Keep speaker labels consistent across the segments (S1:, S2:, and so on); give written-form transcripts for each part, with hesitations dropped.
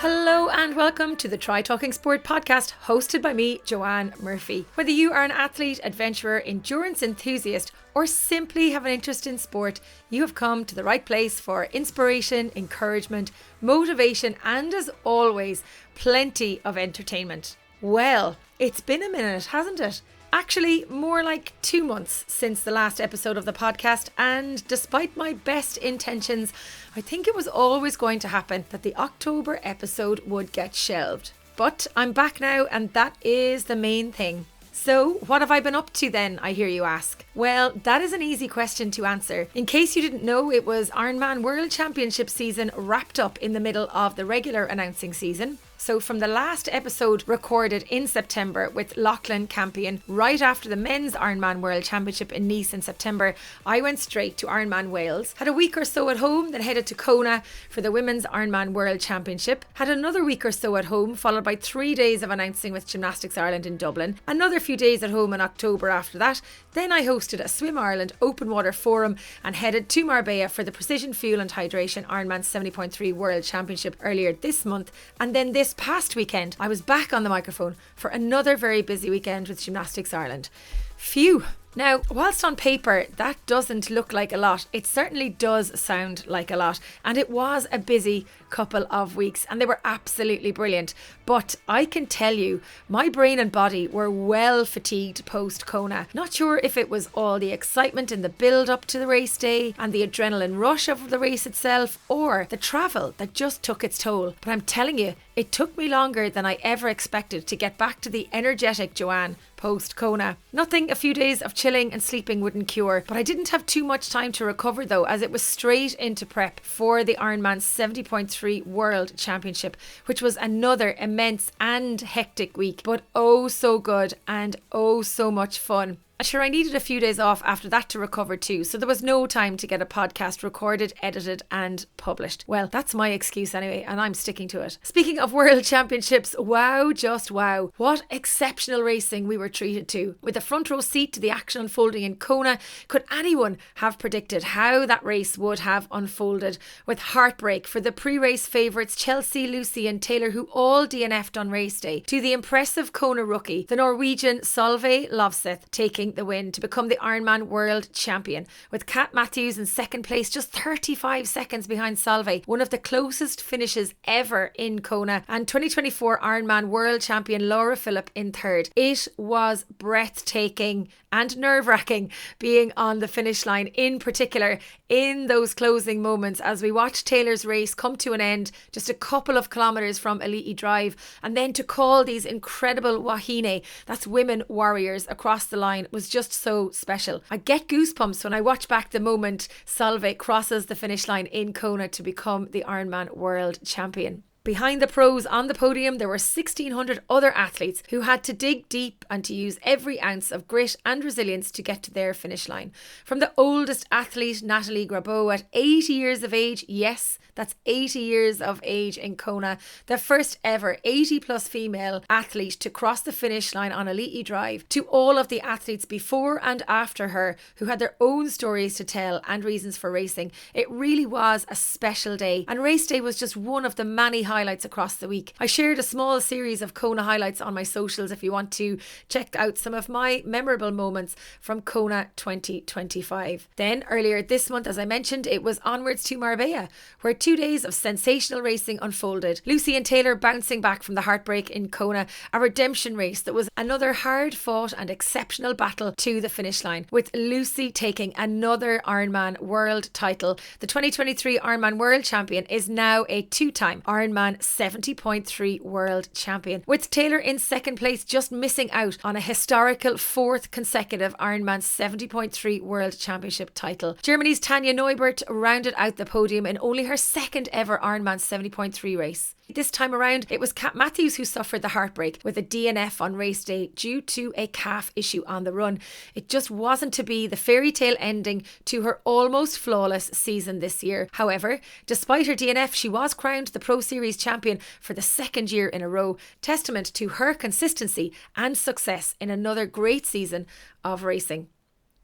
S1: Hello and welcome to the Try Talking Sport podcast hosted by me, Joanne Murphy. Whether you are an athlete, adventurer, endurance enthusiast, or simply have an interest in sport, you have come to the right place for inspiration, encouragement, motivation, and as always, plenty of entertainment. Well, it's been a minute, hasn't it? Actually, more like 2 months since the last episode of the podcast, and despite my best intentions, I think it was always going to happen that the October episode would get shelved. But I'm back now, and that is the main thing. So, what have I been up to then, I hear you ask? Well, that is an easy question to answer. In case you didn't know, it was Ironman World Championship season wrapped up in the middle of the regular announcing season. So from the last episode recorded in September with Lachlan Campion, right after the men's Ironman World Championship in Nice in September, I went straight to Ironman Wales, had a week or so at home, then headed to Kona for the women's Ironman World Championship, had another week or so at home, followed by 3 days of announcing with Gymnastics Ireland in Dublin, another few days at home in October after that. Then I hosted a Swim Ireland Open Water Forum and headed to Marbella for the Precision Fuel and Hydration Ironman 70.3 World Championship earlier this month, and then this past weekend I was back on the microphone for another very busy weekend with Gymnastics Ireland. Phew. Now, whilst on paper that doesn't look like a lot, it certainly does sound like a lot, and it was a busy couple of weeks and they were absolutely brilliant. But I can tell you, my brain and body were well fatigued post Kona. Not sure if it was all the excitement in the build up to the race day and the adrenaline rush of the race itself, or the travel that just took its toll. But I'm telling you, it took me longer than I ever expected to get back to the energetic Joanne post Kona. Nothing a few days of chilling and sleeping wouldn't cure, but I didn't have too much time to recover though, as it was straight into prep for the Ironman 70.3 World Championship, which was another immense and hectic week, but oh so good and oh so much fun. Sure, I needed a few days off after that to recover too, so there was no time to get a podcast recorded, edited and published. Well, that's my excuse anyway, and I'm sticking to it. Speaking of World Championships, wow, just wow. What exceptional racing we were treated to. With a front row seat to the action unfolding in Kona, could anyone have predicted how that race would have unfolded? With heartbreak for the pre-race favourites Chelsea, Lucy and Taylor, who all DNF'd on race day, to the impressive Kona rookie, the Norwegian Solveig Lovseth, taking the win to become the Ironman World Champion, with Kat Matthews in second place, just 35 seconds behind Solveig, one of the closest finishes ever in Kona, and 2024 Ironman World Champion Laura Philipp in third. It was breathtaking and nerve-wracking being on the finish line, in particular in those closing moments as we watched Taylor's race come to an end just a couple of kilometres from Elite Drive, and then to call these incredible wahine, that's women warriors, across the line was just so special. I get goosebumps when I watch back the moment Solveig crosses the finish line in Kona to become the Ironman World Champion. Behind the pros on the podium, there were 1,600 other athletes who had to dig deep and to use every ounce of grit and resilience to get to their finish line. From the oldest athlete, Natalie Grabeau, at 80 years of age, yes, that's 80 years of age in Kona, the first ever 80 plus female athlete to cross the finish line on Elite Drive, to all of the athletes before and after her who had their own stories to tell and reasons for racing. It really was a special day, and race day was just one of the many highlights across the week. I shared a small series of Kona highlights on my socials if you want to check out some of my memorable moments from Kona 2025. Then earlier this month, as I mentioned, it was onwards to Marbella, where 2 days of sensational racing unfolded. Lucy and Taylor bouncing back from the heartbreak in Kona, a redemption race that was another hard fought and exceptional battle to the finish line, with Lucy taking another Ironman world title. The 2023 Ironman World Champion is now a two-time Ironman 70.3 World Champion, with Taylor in second place, just missing out on a historical fourth consecutive Ironman 70.3 World Championship title. Germany's Tanja Neubert rounded out the podium in only her second ever Ironman 70.3 race. This time around, it was Kat Matthews who suffered the heartbreak with a DNF on race day due to a calf issue on the run. It just wasn't to be the fairy tale ending to her almost flawless season this year. However, despite her DNF, she was crowned the Pro Series champion for the second year in a row, testament to her consistency and success in another great season of racing.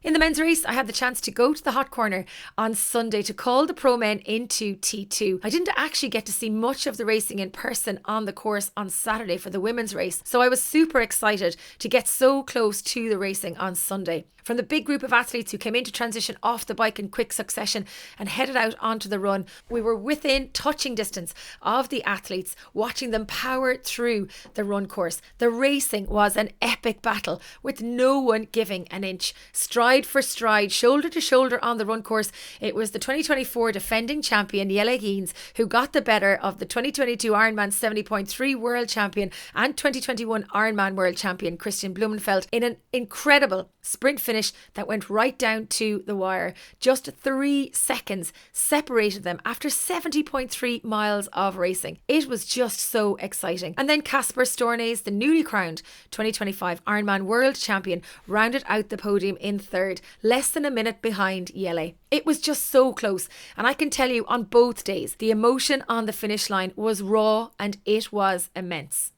S1: In the men's race, I had the chance to go to the hot corner on Sunday to call the pro men into T2. I didn't actually get to see much of the racing in person on the course on Saturday for the women's race, so I was super excited to get so close to the racing on Sunday. From the big group of athletes who came in to transition off the bike in quick succession and headed out onto the run, we were within touching distance of the athletes, watching them power through the run course. The racing was an epic battle with no one giving an inch. Stride for stride, shoulder to shoulder on the run course, it was the 2024 defending champion Éire who got the better of the 2022 Ironman 70.3 world champion and 2021 Ironman world champion Christian Blumenfeld in an incredible sprint finish that went right down to the wire. Just 3 seconds separated them after 70.3 miles of racing. It was just so exciting. And then Casper Stornes, the newly crowned 2025 Ironman world champion, rounded out the podium in third, less than a minute behind Éire. It was just so close, and I can tell you on both days, the emotion on the finish line was raw and it was immense.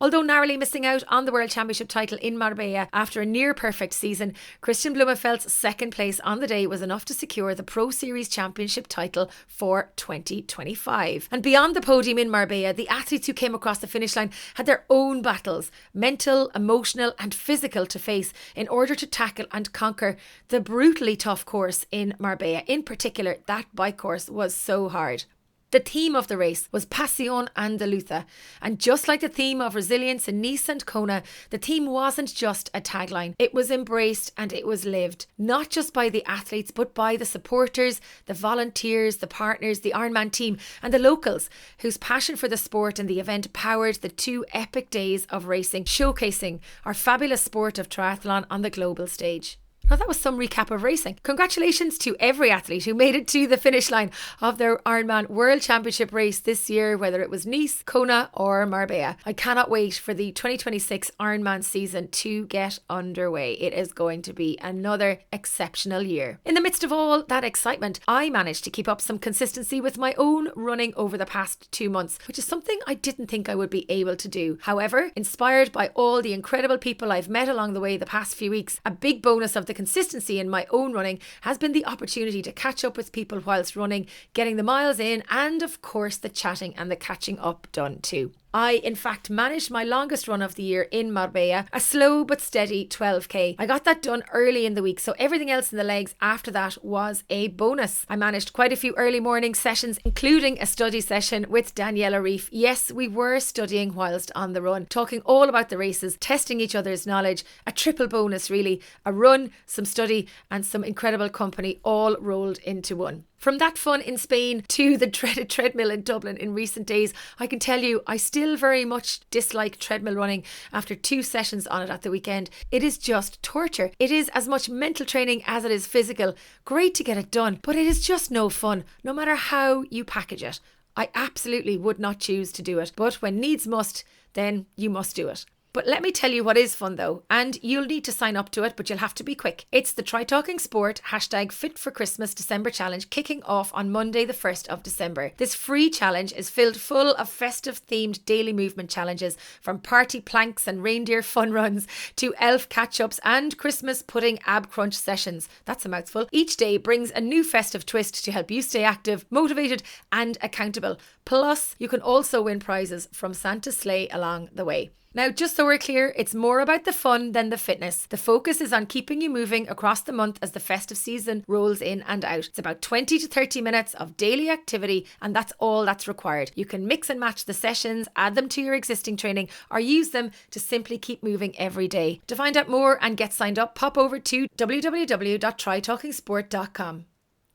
S1: Although narrowly missing out on the World Championship title in Marbella after a near-perfect season, Christian Blumenfeld's second place on the day was enough to secure the Pro Series Championship title for 2025. And beyond the podium in Marbella, the athletes who came across the finish line had their own battles, mental, emotional and physical, to face in order to tackle and conquer the brutally tough course in Marbella. In particular, that bike course was so hard. The theme of the race was Passion Andaluza, and just like the theme of resilience in Nice and Kona, the theme wasn't just a tagline. It was embraced and it was lived, not just by the athletes but by the supporters, the volunteers, the partners, the Ironman team and the locals whose passion for the sport and the event powered the 2 epic days of racing, showcasing our fabulous sport of triathlon on the global stage. Now that was some recap of racing. Congratulations to every athlete who made it to the finish line of their Ironman World Championship race this year, whether it was Nice, Kona or Marbella. I cannot wait for the 2026 Ironman season to get underway. It is going to be another exceptional year. In the midst of all that excitement, I managed to keep up some consistency with my own running over the past 2 months, which is something I didn't think I would be able to do. However, inspired by all the incredible people I've met along the way the past few weeks, a big bonus of the consistency in my own running has been the opportunity to catch up with people whilst running, getting the miles in and of course the chatting and the catching up done too. I, in fact, managed my longest run of the year in Marbella, a slow but steady 12k. I got that done early in the week, so everything else in the legs after that was a bonus. I managed quite a few early morning sessions, including a study session with Daniela Reef. Yes, we were studying whilst on the run, talking all about the races, testing each other's knowledge, a triple bonus really, a run, some study and some incredible company all rolled into one. From that fun in Spain to the dreaded treadmill in Dublin in recent days, I can tell you I still very much dislike treadmill running after 2 sessions on it at the weekend. It is just torture. It is as much mental training as it is physical. Great to get it done, but it is just no fun, no matter how you package it. I absolutely would not choose to do it, but when needs must, then you must do it. But let me tell you what is fun though, and you'll need to sign up to it, but you'll have to be quick. It's the Try Talking Sport #FitForChristmas December challenge kicking off on Monday the 1st of December. This free challenge is filled full of festive themed daily movement challenges, from party planks and reindeer fun runs to elf catch-ups and Christmas pudding ab crunch sessions. That's a mouthful. Each day brings a new festive twist to help you stay active, motivated and accountable. Plus, you can also win prizes from Santa's sleigh along the way. Now, just so we're clear, it's more about the fun than the fitness. The focus is on keeping you moving across the month as the festive season rolls in and out. It's about 20 to 30 minutes of daily activity, and that's all that's required. You can mix and match the sessions, add them to your existing training, or use them to simply keep moving every day. To find out more and get signed up, pop over to www.trytalkingsport.com.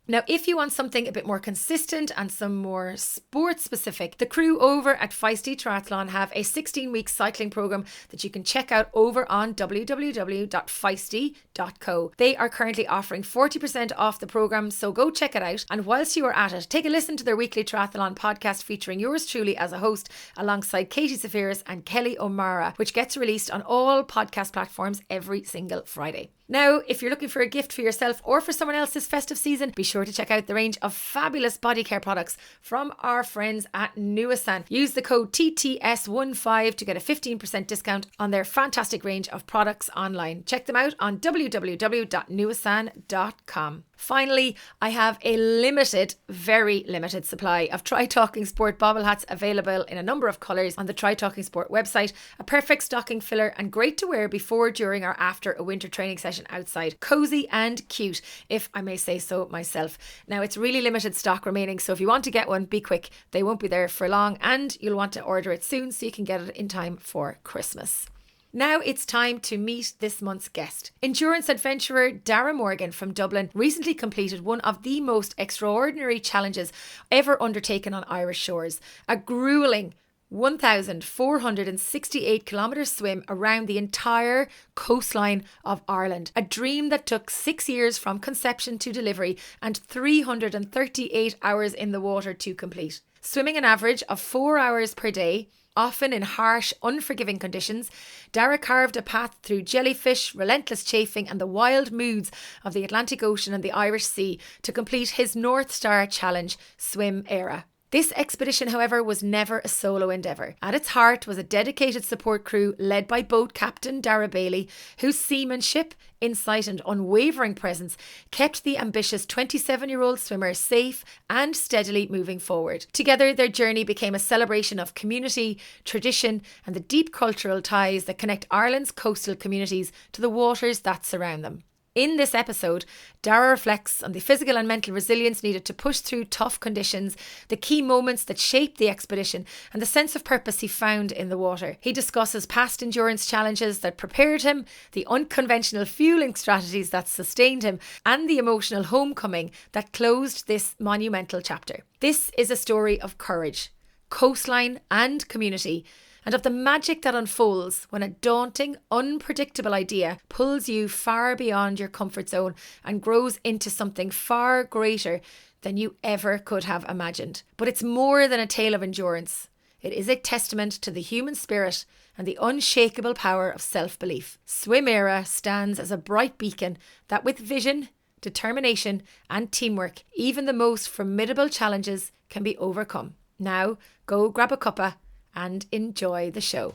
S1: Now, if you want something a bit more consistent and some more sport specific, the crew over at Feisty Triathlon have a 16-week cycling program that you can check out over on www.feisty.co. They are currently offering 40% off the program, so go check it out. And whilst you are at it, take a listen to their weekly triathlon podcast featuring yours truly as a host alongside Katie Zafiris and Kelly O'Mara, which gets released on all podcast platforms every single Friday. Now, if you're looking for a gift for yourself or for someone else this festive season, be sure to check out the range of fabulous body care products from our friends at Nuasan. Use the code TTS15 to get a 15% discount on their fantastic range of products online. Check them out on www.nuasan.com. Finally, I have a very limited supply of Try Talking Sport bobble hats available in a number of colours on the Try Talking Sport website. A perfect stocking filler and great to wear before, during or after a winter training session outside. Cosy and cute, if I may say so myself. Now, it's really limited stock remaining, so if you want to get one, be quick. They won't be there for long and you'll want to order it soon so you can get it in time for Christmas. Now it's time to meet this month's guest. Endurance adventurer Daragh Morgan from Dublin recently completed one of the most extraordinary challenges ever undertaken on Irish shores. A gruelling 1,468 kilometre swim around the entire coastline of Ireland. A dream that took 6 years from conception to delivery and 338 hours in the water to complete. Swimming an average of 4 hours per day, often in harsh, unforgiving conditions, Daragh carved a path through jellyfish, relentless chafing and the wild moods of the Atlantic Ocean and the Irish Sea to complete his North Star challenge, Swim Éire. This expedition, however, was never a solo endeavour. At its heart was a dedicated support crew led by boat captain Dara Bailey, whose seamanship, insight and unwavering presence kept the ambitious 27-year-old swimmer safe and steadily moving forward. Together, their journey became a celebration of community, tradition and the deep cultural ties that connect Ireland's coastal communities to the waters that surround them. In this episode, Dara reflects on the physical and mental resilience needed to push through tough conditions, the key moments that shaped the expedition, and the sense of purpose he found in the water. He discusses past endurance challenges that prepared him, the unconventional fueling strategies that sustained him, and the emotional homecoming that closed this monumental chapter. This is a story of courage, coastline, and community, and of the magic that unfolds when a daunting, unpredictable idea pulls you far beyond your comfort zone and grows into something far greater than you ever could have imagined. But it's more than a tale of endurance. It is a testament to the human spirit and the unshakable power of self-belief. Swim Éire stands as a bright beacon that with vision, determination and teamwork, even the most formidable challenges can be overcome. Now, go grab a cuppa and enjoy the show.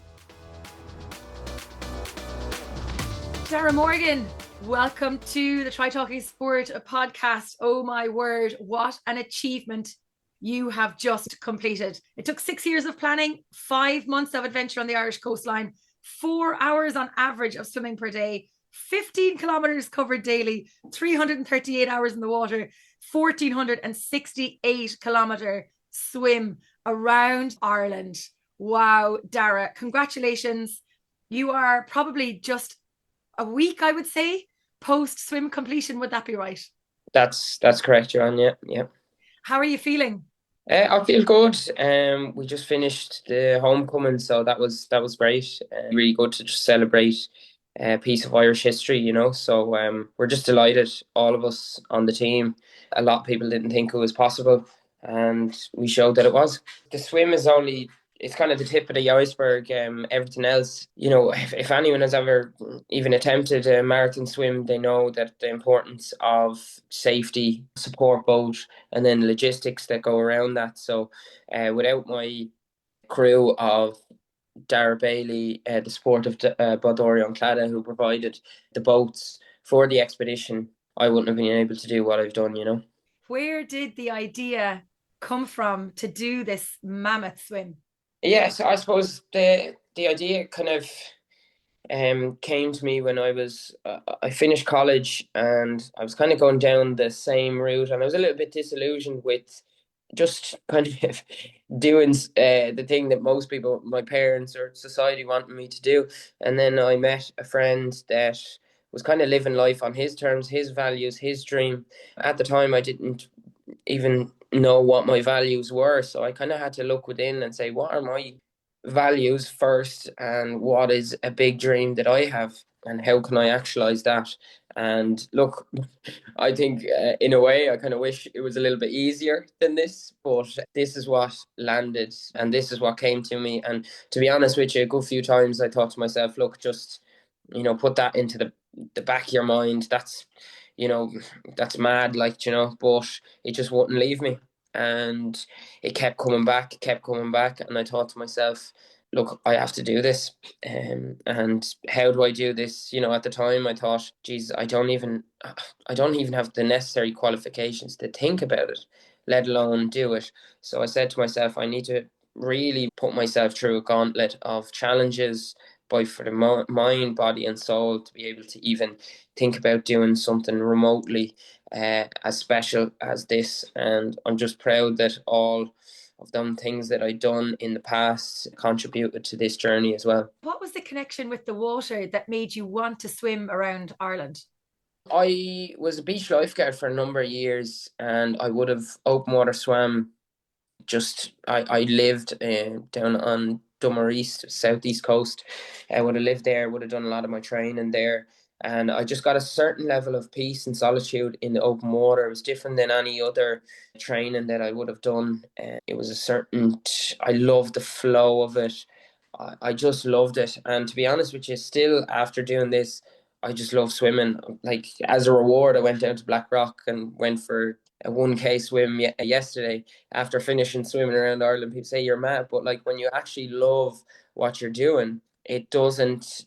S1: Daragh Morgan, welcome to the Try Talking Sport podcast. Oh my word, what an achievement you have just completed. It took 6 years of planning, 5 months of adventure on the Irish coastline, 4 hours on average of swimming per day, 15 kilometres covered daily, 338 hours in the water, 1,468 kilometre swim around Ireland. Wow, Daragh, congratulations. You are probably just a week, I would say, post swim completion. Would that be right?
S2: That's correct, John. Yeah.
S1: How are you feeling?
S2: I feel good. We just finished the homecoming, so that was great. Really good to just celebrate a piece of Irish history, you know. So we're just delighted, all of us on the team. A lot of people didn't think it was possible, and we showed that it was. The swim is only, it's kind of the tip of the iceberg. Everything else, you know, if anyone has ever even attempted a marathon swim, they know that the importance of safety, support boat, and then logistics that go around that. So without my crew of Dara Bailey, the support of Bodori Clada, who provided the boats for the expedition, I wouldn't have been able to do what I've done, you know.
S1: Where did the idea come from to do this mammoth swim?
S2: Yes, I suppose the idea kind of came to me when I finished college, and I was kind of going down the same route, and I was a little bit disillusioned with just kind of doing the thing that most people, my parents or society, wanted me to do. And then I met a friend that was kind of living life on his terms, his values, his dream. At the time, I didn't even know what my values were, so I kind of had to look within and say, what are my values first, and what is a big dream that I have, and how can I actualize that? And look, I think in a way I kind of wish it was a little bit easier than this, but this is what landed and this is what came to me. And to be honest with you, a good few times I thought to myself, look, just, you know, put that into the the back of your mind, you know, that's mad, like, but it just wouldn't leave me. And it kept coming back. And I thought to myself, look, I have to do this. And how do I do this? At the time I thought, geez, I don't even have the necessary qualifications to think about it, let alone do it. So I said to myself, I need to really put myself through a gauntlet of challenges, both for the mind, body, and soul, to be able to even think about doing something remotely as special as this. And I'm just proud that all of them things that I've done in the past contributed to this journey as well.
S1: What was the connection with the water that made you want to swim around Ireland?
S2: I was a beach lifeguard for a number of years, and I would have open water swam. I lived down on Dummer East, southeast coast. I would have lived there, would have done a lot of my training there. And I just got a certain level of peace and solitude in the open water. It was different than any other training that I would have done. It was I loved the flow of it. I just loved it. And to be honest with you, still after doing this, I just love swimming. Like, as a reward, I went down to Blackrock and went for a 1K swim yesterday after finishing swimming around Ireland. People say you're mad, but like, when you actually love what you're doing, it doesn't,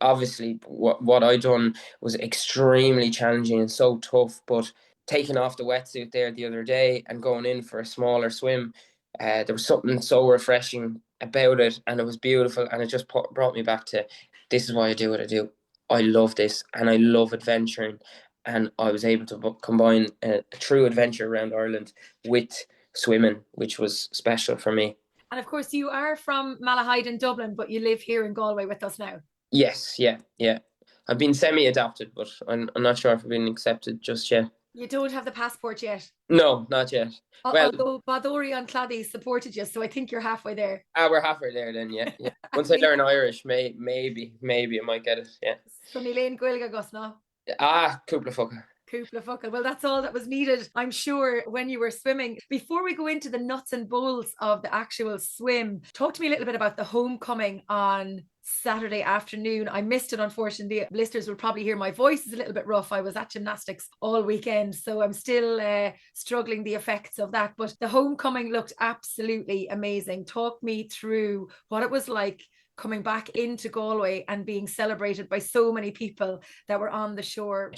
S2: obviously what I done was extremely challenging and so tough, but taking off the wetsuit there the other day and going in for a smaller swim, there was something so refreshing about it, and it was beautiful, and it just brought me back to, this is why I do what I do. I love this, and I love adventuring, and I was able to combine a true adventure around Ireland with swimming, which was special for me.
S1: And of course, you are from Malahide in Dublin, but you live here in Galway with us now.
S2: Yes, yeah, yeah. I've been semi-adopted, but I'm not sure if I've been accepted just yet.
S1: You don't have the passport yet.
S2: No, not yet. Well,
S1: Although Badori and Claddy supported you, so I think you're halfway there.
S2: we're halfway there then, yeah, yeah. Once I
S1: We
S2: learn Irish, maybe I might get it, yeah.
S1: Sunny Lane Gaeilge gus ná.
S2: Cúpla fucker.
S1: Cúpla focal. Well, that's all that was needed, I'm sure, when you were swimming. Before we go into the nuts and bolts of the actual swim, talk to me a little bit about the homecoming on Saturday afternoon. I missed it, unfortunately. Listeners will probably hear my voice is a little bit rough. I was at gymnastics all weekend, so I'm still struggling the effects of that. But the homecoming looked absolutely amazing. Talk me through what it was like coming back into Galway and being celebrated by so many people that were on the shore.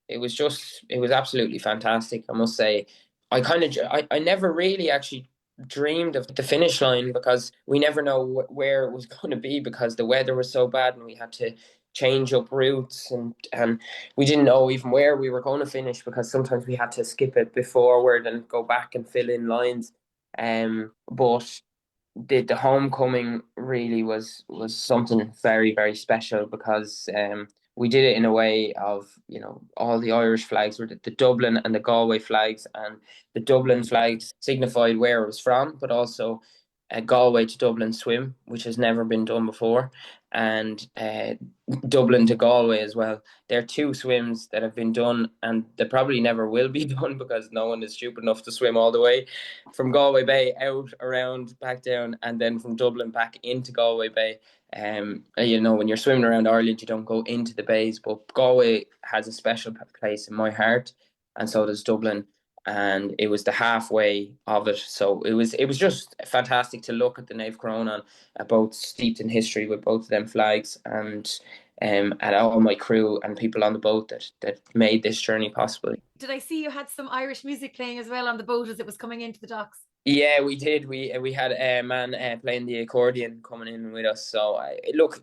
S2: It was absolutely fantastic, I must say. I never really actually dreamed of the finish line, because we never know where it was going to be, because the weather was so bad and we had to change up routes, and we didn't know even where we were going to finish, because sometimes we had to skip it beforeward and go back and fill in lines. But the homecoming really was something very, very special, because we did it in a way of, all the Irish flags were the Dublin and the Galway flags, and the Dublin flags signified where it was from, but also a Galway to Dublin swim, which has never been done before, and Dublin to Galway as well. There are two swims that have been done, and they probably never will be done, because no one is stupid enough to swim all the way from Galway Bay out, around, back down, and then from Dublin back into Galway Bay. When you're swimming around Ireland, you don't go into the bays, but Galway has a special place in my heart, and so does Dublin. And it was the halfway of it, so it was just fantastic to look at the Nave Corona, both steeped in history with both of them flags, and all my crew and people on the boat that made this journey possible.
S1: Did I see you had some Irish music playing as well on the boat as it was coming into the docks?
S2: Yeah, we did. We had a man playing the accordion coming in with us. So look,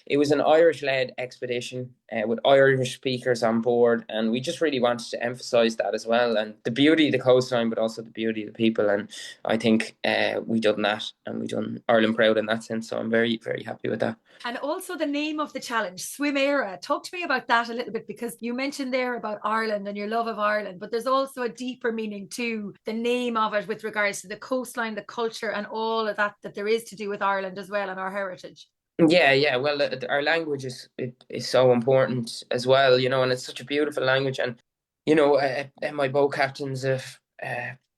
S2: it was an Irish-led expedition with Irish speakers on board, and we just really wanted to emphasise that as well, and the beauty of the coastline, but also the beauty of the people. And I think we done that, and we done Ireland proud in that sense. So I'm very, very happy with that.
S1: And also the name of the challenge, Swim Éire. Talk to me about that a little bit, because you mentioned there about Ireland and your love of Ireland, but there's also a deeper meaning to the name of it with regards to the coastline, the culture, and all of that there is to do with Ireland as well, and our heritage.
S2: Yeah, yeah. Well, our language is so important as well, and it's such a beautiful language. And my boat captain's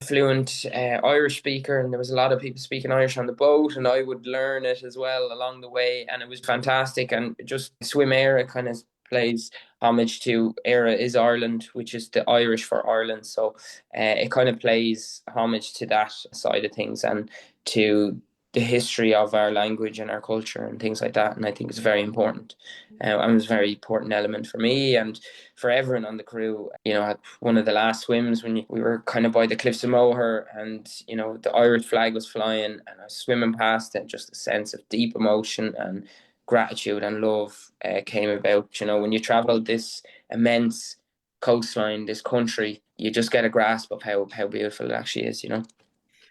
S2: fluent Irish speaker, and there was a lot of people speaking Irish on the boat, and I would learn it as well along the way, and it was fantastic. And just swim Éire kind of plays homage to Éire is Ireland, which is the Irish for Ireland. So it kind of plays homage to that side of things and to the history of our language and our culture and things like that. And I think it's very important. And it was a very important element for me and for everyone on the crew. At one of the last swims when we were kind of by the cliffs of Moher, and the Irish flag was flying, and I was swimming past it, just a sense of deep emotion and gratitude and love came about. When you travel this immense coastline, this country, you just get a grasp of how beautiful it actually is.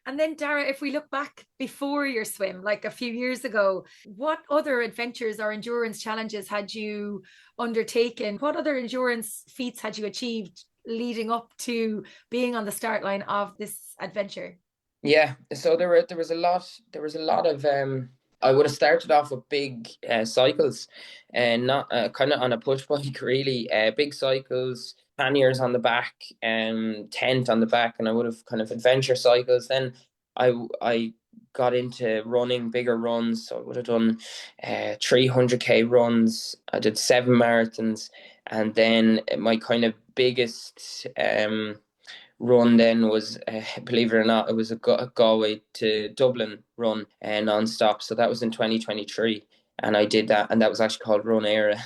S1: And then, Dara, if we look back before your swim, like a few years ago, what other adventures or endurance challenges had you undertaken? What other endurance feats had you achieved leading up to being on the start line of this adventure?
S2: Yeah, so there was a lot of I would have started off with big cycles and not kind of on a push bike really, big cycles, panniers on the back, tent on the back, and I would have kind of adventure cycles. Then I got into running bigger runs, so I would have done 300k runs. I did 7 marathons, and then my kind of biggest run then was, believe it or not, it was a Galway to Dublin run non-stop. So that was in 2023. And I did that, and that was actually called Run Éire.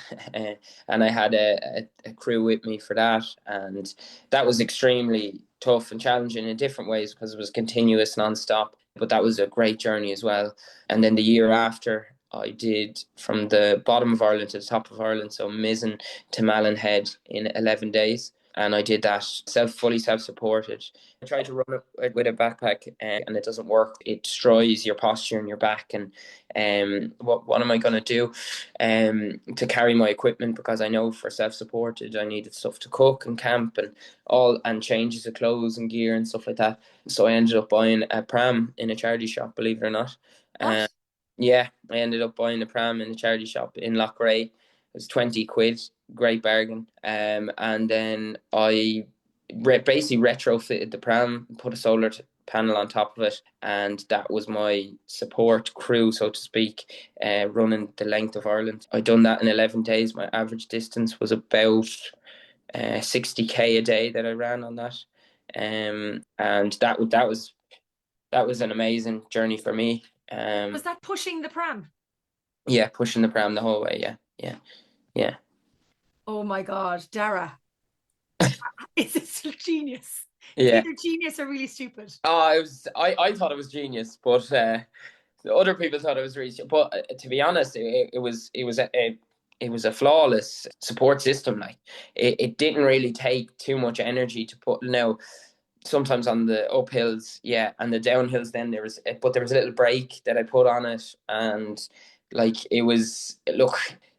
S2: And I had a crew with me for that. And that was extremely tough and challenging in different ways because it was continuous non-stop. But that was a great journey as well. And then the year after, I did from the bottom of Ireland to the top of Ireland, so Mizzen to Malin in 11 days, and I did that fully self-supported. I tried to run it with a backpack, and it doesn't work. It destroys your posture and your back. And what am I going to do to carry my equipment? Because I know for self-supported, I needed stuff to cook and camp and changes of clothes and gear and stuff like that. So I ended up buying a pram in a charity shop, believe it or not.
S1: What?
S2: Yeah, I ended up buying a pram in a charity shop in Loughrea. It was 20 quid, great bargain. And then I basically retrofitted the pram, put a solar panel on top of it, and that was my support crew, so to speak, running the length of Ireland. I done that in 11 days. My average distance was about 60k a day that I ran on that. And that was an amazing journey for me.
S1: Was that pushing the pram?
S2: Yeah, pushing the pram the whole way. Yeah, yeah, yeah,
S1: Oh my God, Dara, it's genius. It's
S2: yeah.
S1: either genius or really stupid.
S2: Oh, I thought it was genius, but other people thought it was really. But to be honest, it was a flawless support system. Like it didn't really take too much energy to put. Now, sometimes on the uphills, yeah, and the downhills, then there was a little brake that I put on it, and like it was. Look,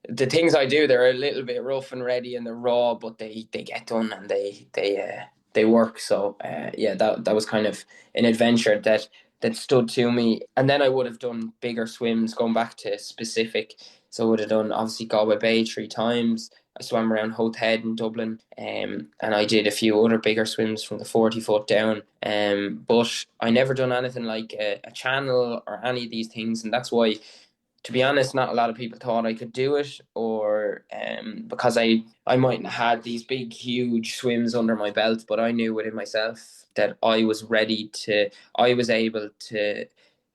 S2: the things I do, they're a little bit rough and ready and they're raw, but they get done and they work. So yeah, that was kind of an adventure that stood to me. And then I would have done bigger swims, going back to specific. So I would have done obviously Galway Bay 3 times. I swam around Howth Head in Dublin, and I did a few other bigger swims from the 40 foot down. But I never done anything like a channel or any of these things, and that's why, to be honest, not a lot of people thought I could do it, or because I mightn't have had these big, huge swims under my belt, but I knew within myself that I was able to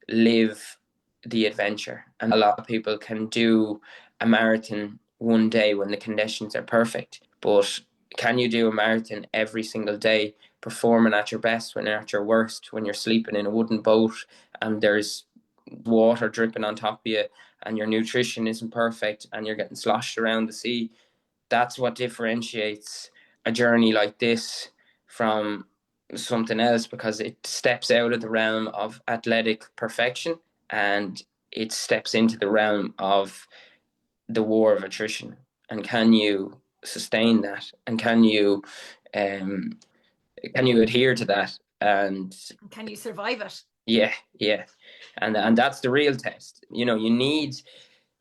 S2: live the adventure. And a lot of people can do a marathon one day when the conditions are perfect, but can you do a marathon every single day, performing at your best when you're at your worst, when you're sleeping in a wooden boat and there's water dripping on top of you and your nutrition isn't perfect and you're getting sloshed around the sea? That's what differentiates a journey like this from something else, because it steps out of the realm of athletic perfection and it steps into the realm of the war of attrition. And can you sustain that? And um, can you adhere to that? And
S1: Can you survive it?
S2: yeah, yeah, and that's the real test. You need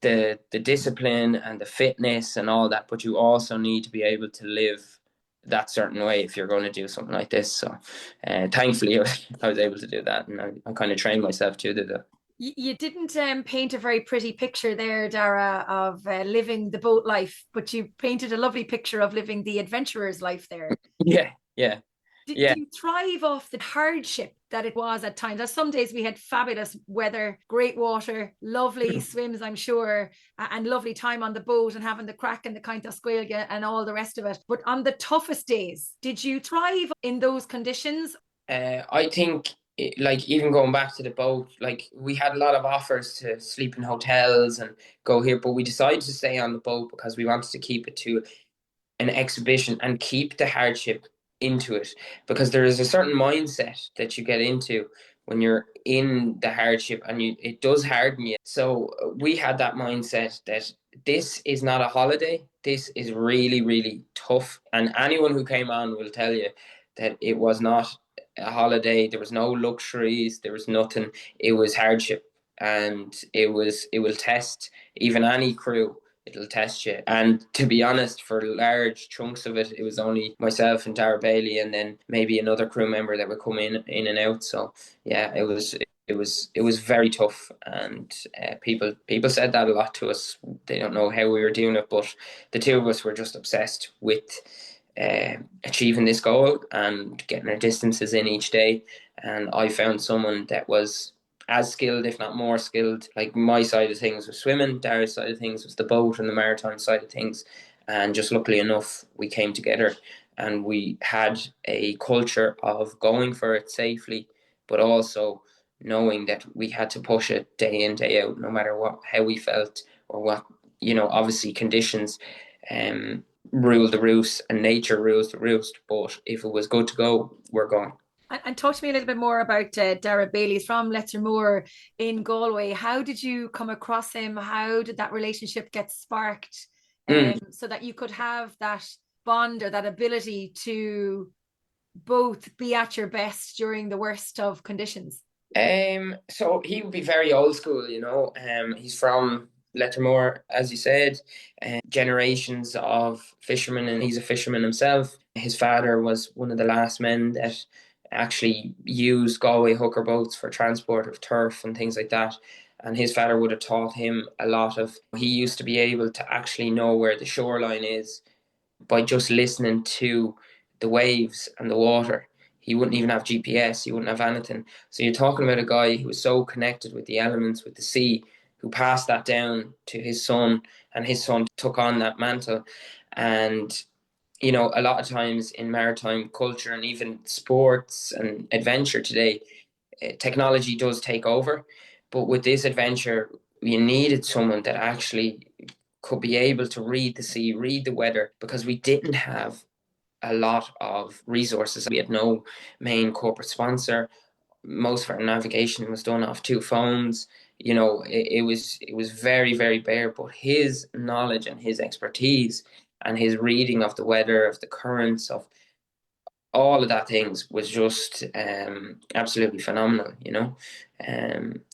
S2: the discipline and the fitness and all that, but you also need to be able to live that certain way if you're going to do something like this. So thankfully I was able to do that, and I kind of trained myself to do that.
S1: You didn't paint a very pretty picture there, Dara, of living the boat life, but you painted a lovely picture of living the adventurer's life there.
S2: Yeah, yeah,
S1: Do
S2: yeah.
S1: you thrive off the hardship that it was at times? As some days we had fabulous weather, great water, lovely swims, I'm sure, and lovely time on the boat and having the crack and the kind of squeal and all the rest of it. But on the toughest days, did you thrive in those conditions?
S2: I think, like, even going back to the boat, like, we had a lot of offers to sleep in hotels and go here, but we decided to stay on the boat because we wanted to keep it to an exhibition and keep the hardship into it, because there is a certain mindset that you get into when you're in the hardship, and it does harden you. So we had that mindset that this is not a holiday, this is really, really tough, and anyone who came on will tell you that it was not a holiday. There was no luxuries, there was nothing. It was hardship, and it will test even any crew. It'll test you. And to be honest, for large chunks of it, it was only myself and Dara Bailey, and then maybe another crew member that would come in and out. So yeah, it was very tough, and people said that a lot to us. They don't know how we were doing it, but the two of us were just obsessed with achieving this goal and getting our distances in each day. And I found someone that was as skilled, if not more skilled. Like, my side of things was swimming, Dara's side of things was the boat and the maritime side of things. And just luckily enough, we came together and we had a culture of going for it safely, but also knowing that we had to push it day in, day out, no matter how we felt, or what, obviously conditions rule the roost and nature rules the roost. But if it was good to go, we're going.
S1: And talk to me a little bit more about Dara Bailey from Lettermore in Galway. How did you come across him? How did that relationship get sparked,
S2: Mm.
S1: so that you could have that bond or that ability to both be at your best during the worst of conditions?
S2: So he would be very old school, He's from Lettermore, as you said, generations of fishermen, and he's a fisherman himself. His father was one of the last men that actually used Galway hooker boats for transport of turf and things like that. And his father would have taught him a lot of. He used to be able to actually know where the shoreline is by just listening to the waves and the water. He wouldn't even have GPS, he wouldn't have anything. So you're talking about a guy who was so connected with the elements, with the sea, who passed that down to his son, and his son took on that mantle. And, a lot of times in maritime culture and even sports and adventure today, technology does take over. But with this adventure, you needed someone that actually could be able to read the sea, read the weather, because we didn't have a lot of resources. We had no main corporate sponsor. Most of our navigation was done off two phones. It was very, very bare. But his knowledge and his expertise and his reading of the weather, of the currents, of all of that things was just absolutely phenomenal.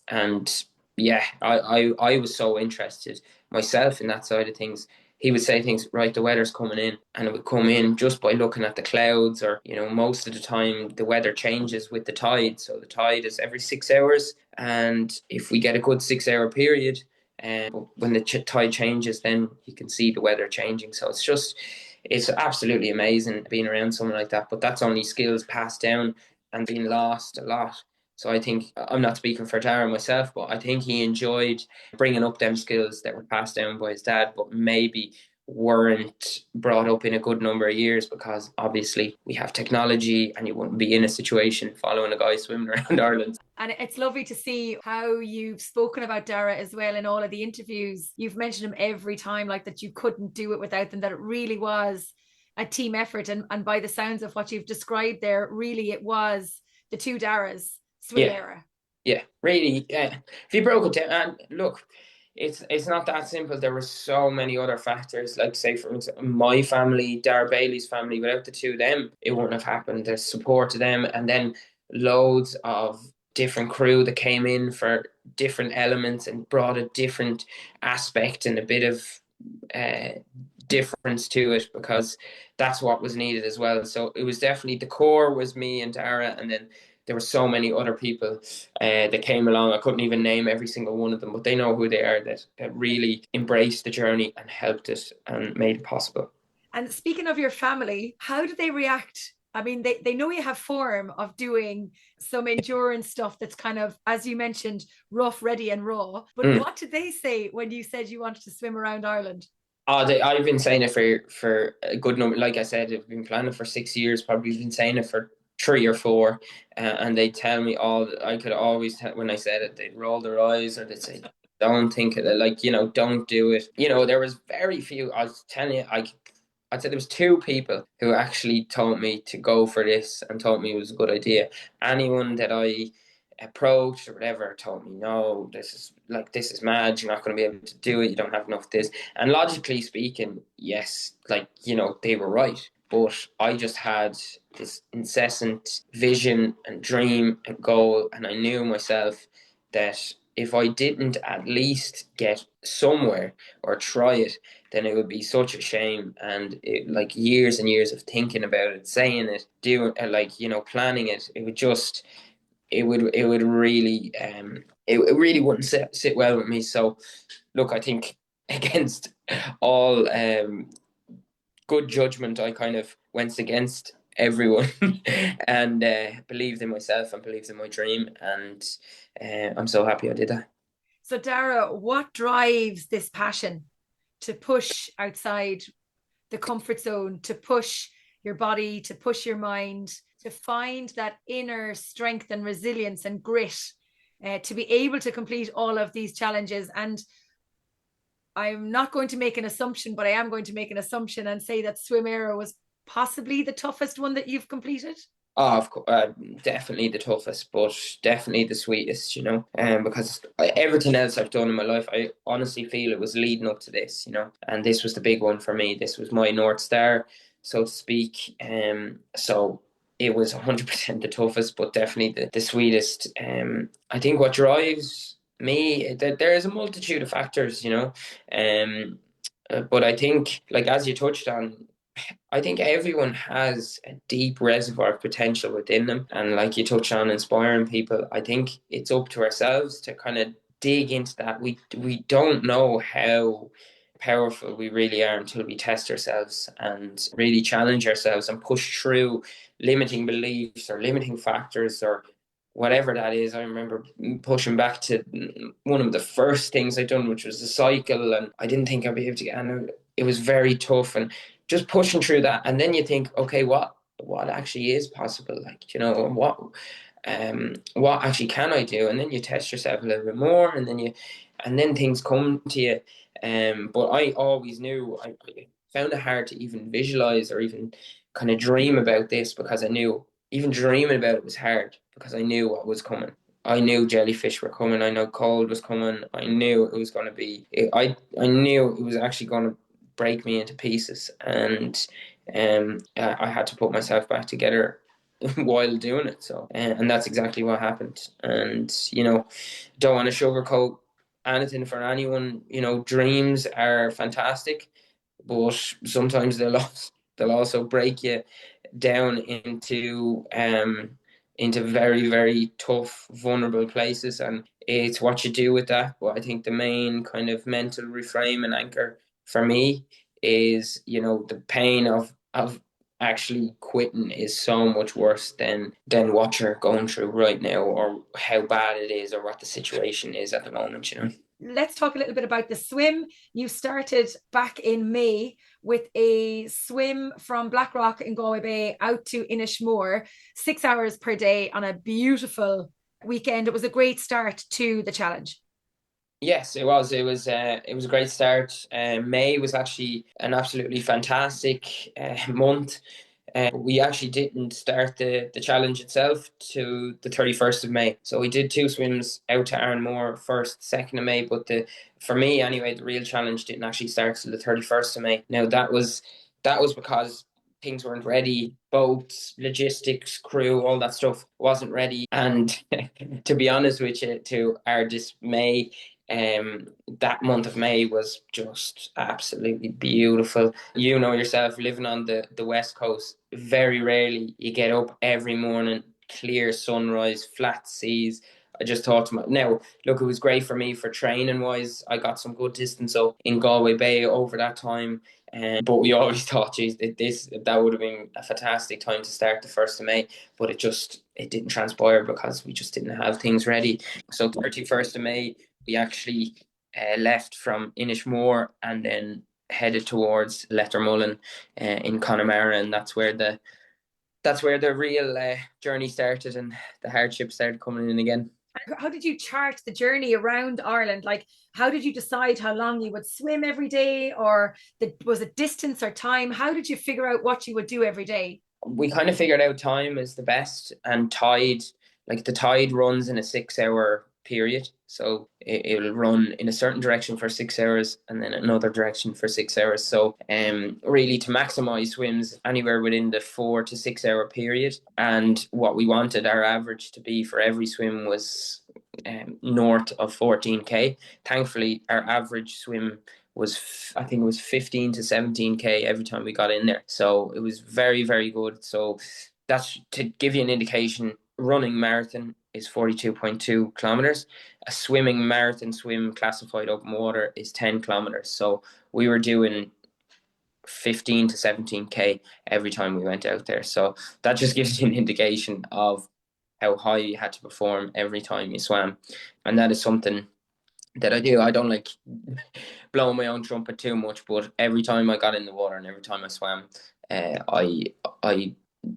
S2: And yeah, I was so interested myself in that side of things. He would say things, right, the weather's coming in, and it would come in just by looking at the clouds, or, most of the time the weather changes with the tide. So the tide is every 6 hours, and if we get a good 6 hour period, and when the tide changes, then you can see the weather changing. So it's absolutely amazing being around someone like that. But that's only skills passed down and being lost a lot. So I think, I'm not speaking for Dara myself, but I think he enjoyed bringing up them skills that were passed down by his dad, but maybe weren't brought up in a good number of years, because obviously we have technology and you wouldn't be in a situation following a guy swimming around Ireland.
S1: And it's lovely to see how you've spoken about Dara as well in all of the interviews. You've mentioned him every time, like that you couldn't do it without them, that it really was a team effort. And by the sounds of what you've described there, really it was the two Daras, Swill
S2: Yeah,
S1: Éire.
S2: yeah, really. Yeah. If you broke it down, and look, it's not that simple. There were so many other factors. Like, say, for example, my family, Dara Bailey's family. Without the two of them, it wouldn't have happened. There's support to them, and then loads of different crew that came in for different elements and brought a different aspect and a bit of uh, difference to it, because that's what was needed as well. So it was definitely, the core was me and Dara, and then there were so many other people that came along. I couldn't even name every single one of them, but they know who they are, that really embraced the journey and helped it and made it possible.
S1: And speaking of your family, how did they react? I mean, they know you have form of doing some endurance stuff that's kind of, as you mentioned, rough, ready, and raw. But what did they say when you said you wanted to swim around Ireland?
S2: I've been saying it for a good number. Like I said, I've been planning for 6 years. Probably been saying it for 3 or 4, and they tell me all. I could always tell when I said it, they'd roll their eyes or they'd say, "Don't think of it. Like, don't do it." There was very few. I was telling you, I'd say there was 2 people who actually told me to go for this and told me it was a good idea. Anyone that I approached or whatever told me, no, this is mad. You're not going to be able to do it. You don't have enough of this. And logically speaking, yes, they were right. But I just had this incessant vision and dream and goal, and I knew myself that if I didn't at least get somewhere or try it, then it would be such a shame. And years and years of thinking about it, saying it, doing planning it, it would really it really wouldn't sit well with me. So look, I think against all good judgment, I kind of went against everyone and believed in myself and believed in my dream, and I'm so happy I did that.
S1: So, Dara, what drives this passion to push outside the comfort zone, to push your body, to push your mind, to find that inner strength and resilience and grit to be able to complete all of these challenges? And I'm not going to make an assumption, but I am going to make an assumption and say that Swim Éire was possibly the toughest one that you've completed.
S2: Oh, of course, definitely the toughest, but definitely the sweetest, because everything else I've done in my life, I honestly feel it was leading up to this, and this was the big one for me. This was my North Star, so to speak. So it was 100% the toughest, but definitely the sweetest. I think what drives me, that there is a multitude of factors, but I think, as you touched on, I think everyone has a deep reservoir of potential within them. And like you touch on inspiring people, I think it's up to ourselves to kind of dig into that. We don't know how powerful we really are until we test ourselves and really challenge ourselves and push through limiting beliefs or limiting factors or whatever that is. I remember pushing back to one of the first things I'd done, which was the cycle, and I didn't think I'd be able to get, and it was very tough, and just pushing through that. And then you think, okay, what actually is possible? What actually can I do? And then you test yourself a little bit more, and then things come to you. But I always knew, I found it hard to even visualize or even kind of dream about this, because I knew even dreaming about it was hard, because I knew what was coming. I knew jellyfish were coming. I know cold was coming. I knew it was going to be. I knew it was actually going to break me into pieces, and I had to put myself back together while doing it. So, and that's exactly what happened. And don't want to sugarcoat anything for anyone. Dreams are fantastic, but sometimes they'll also break you down into very, very tough, vulnerable places, and it's what you do with that. But I think the main kind of mental reframe and anchor for me is, the pain of actually quitting is so much worse than what you're going through right now, or how bad it is, or what the situation is at the moment.
S1: Let's talk a little bit about the swim. You started back in May with a swim from Blackrock in Galway Bay out to Inishmore, 6 hours per day on a beautiful weekend. It was a great start to the challenge.
S2: Yes, it was. It was a great start. May was actually an absolutely fantastic month. We actually didn't start the challenge itself to the 31st of May. So we did 2 swims out to Arranmore first, 2nd of May. But for me anyway, the real challenge didn't actually start till the 31st of May. Now that was because things weren't ready. Boats, logistics, crew, all that stuff wasn't ready. And to be honest with you, to our dismay, That month of May was just absolutely beautiful. You know yourself, living on the west coast, very rarely you get up every morning, clear sunrise, flat seas. I just thought to myself, now look, it was great for me for training wise. I got some good distance up in Galway Bay over that time. But we always thought, geez, that would have been a fantastic time to start the 1st of May. But it didn't transpire because we just didn't have things ready. So 31st of May, we actually left from Inishmore and then headed towards Lettermullen in Connemara, and that's where the real journey started and the hardship started coming in again.
S1: How did you chart the journey around Ireland? Like, how did you decide how long you would swim every day, or was it distance or time? How did you figure out what you would do every day?
S2: We kind of figured out time is the best, and tide, like the tide runs in a 6 hour period. So it'll run in a certain direction for 6 hours and then another direction for 6 hours. So really to maximize swims anywhere within the 4 to 6 hour period. And what we wanted our average to be for every swim was north of 14k. Thankfully, our average swim was, I think it was 15 to 17k every time we got in there. So it was very, very good. So that's to give you an indication. Running marathon is 42.2 kilometers. A swimming marathon swim classified open water is 10 kilometers. So we were doing 15 to 17k every time we went out there. So that just gives you an indication of how high you had to perform every time you swam. And that is something that I do. I don't like blowing my own trumpet too much, but every time I got in the water and every time I swam, I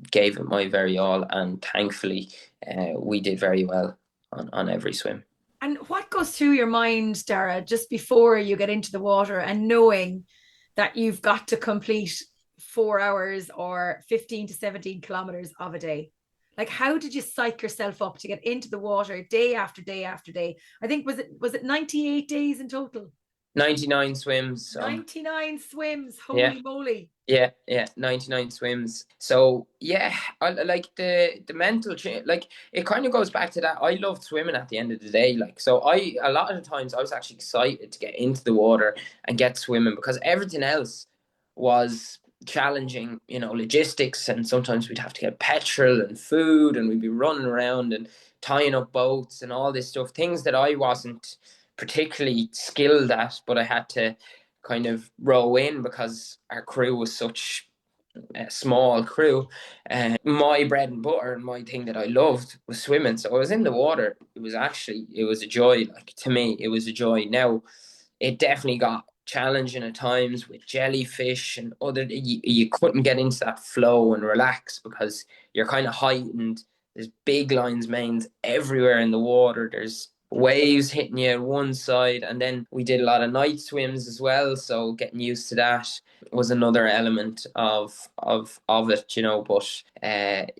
S2: gave it my very all, and thankfully we did very well on every swim.
S1: And what goes through your mind, Dara, just before you get into the water and knowing that you've got to complete 4 hours or 15 to 17 kilometers of a day? Like, how did you psych yourself up to get into the water day after day after day? I think was it 98 days in total?
S2: 99 swims.
S1: 99 swims.
S2: Yeah.
S1: Holy moly.
S2: Yeah, 99 swims. So yeah, I like the mental change. Like it kind of goes back to that. I loved swimming at the end of the day. Like so, I a lot of the times I was actually excited to get into the water and get swimming because everything else was challenging. You know, logistics, and sometimes we'd have to get petrol and food, and we'd be running around and tying up boats and all this stuff. Things that I wasn't particularly skilled at, but I had to kind of row in because our crew was such a small crew. My bread and butter and my thing that I loved was swimming. So I was in the water. It was a joy. Like to me, it was a joy. Now, it definitely got challenging at times with jellyfish and you couldn't get into that flow and relax because you're kind of heightened. There's big lines mains everywhere in the water. There's waves hitting you on one side, and then we did a lot of night swims as well, so getting used to that was another element of it, you know. But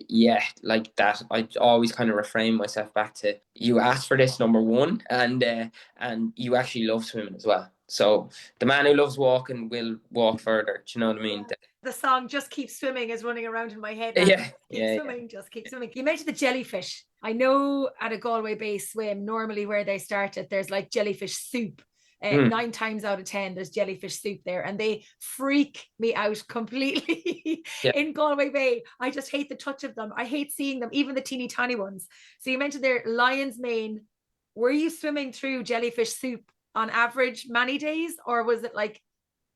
S2: yeah, like that, I always kind of refrain myself back to, you asked for this, number one, and you actually love swimming as well. So the man who loves walking will walk further. Do you know what I mean?
S1: The song "Just Keep Swimming" is running around in my head now.
S2: Yeah,
S1: keep swimming, just keep swimming. You mentioned the jellyfish. I know at a Galway Bay swim, normally where they start it, there's like jellyfish soup. 9 times out of 10, there's jellyfish soup there, and they freak me out completely.
S2: Yeah.
S1: In Galway Bay, I just hate the touch of them. I hate seeing them, even the teeny tiny ones. So you mentioned their lion's mane. Were you swimming through jellyfish soup on average many days, or was it like